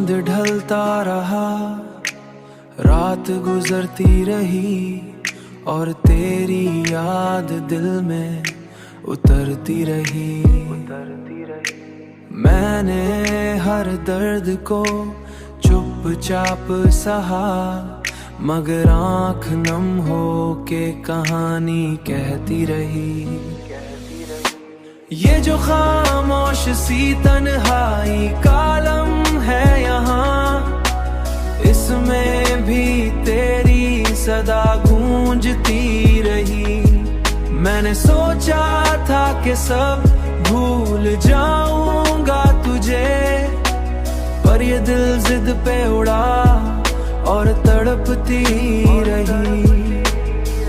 चांद ढलता रहा, रात गुजरती रही और तेरी याद दिल में उतरती रही। मैंने हर दर्द को चुपचाप सहा, मगर आँख नम हो के कहानी कहती रही। ये जो खामोश सी तन्हाई कालम है यहाँ, इसमें भी तेरी सदा गूंजती रही। मैंने सोचा था कि सब भूल जाऊंगा तुझे, पर ये दिल जिद पे उड़ा और तड़पती रही।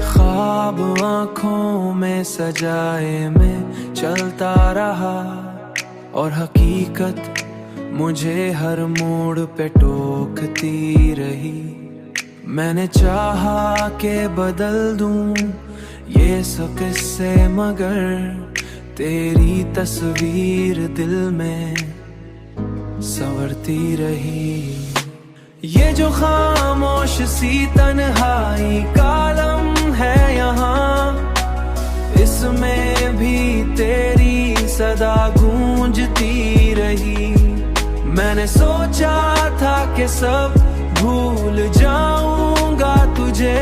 ख्वाब आँखों में सजाए मैं चलता रहा, और हकीकत मुझे हर मोड़ पे टोकती रही। मैंने चाहा कि बदल दूं ये सब किस्से, मगर तेरी तस्वीर दिल में संवरती रही। ये जो खामोश सी तन्हाई कालम है यहाँ, इसमें भी तेरी सदा गूंजती रही। मैंने सोचा था कि सब भूल जाऊंगा तुझे,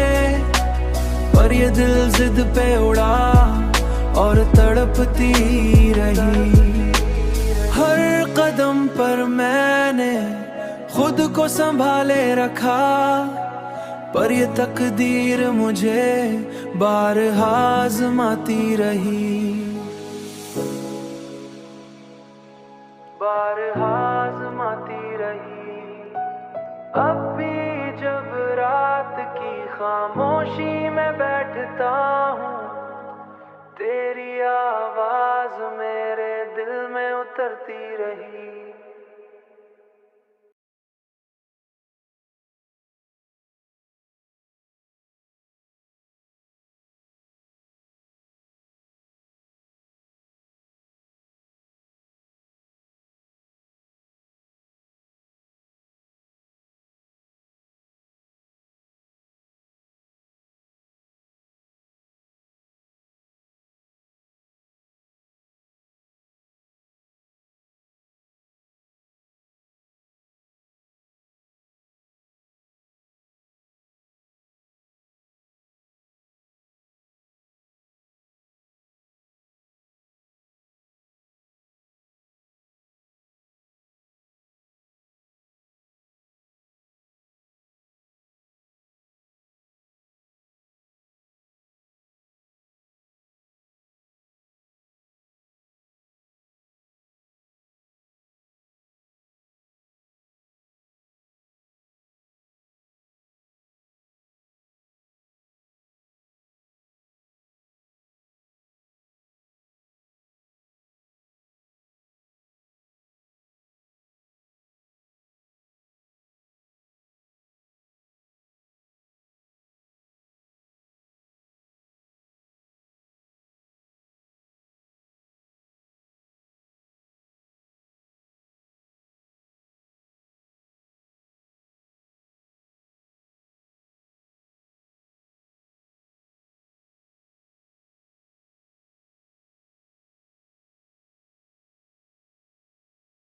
पर ये दिल जिद पे उड़ा और तड़पती रही। हर कदम पर मैंने खुद को संभाले रखा, पर ये तकदीर मुझे बारहा आज़माती रही। बारहा आज़माती रही। अब भी जब रात की खामोशी में बैठता हूँ, तेरी आवाज मेरे दिल में उतरती रही।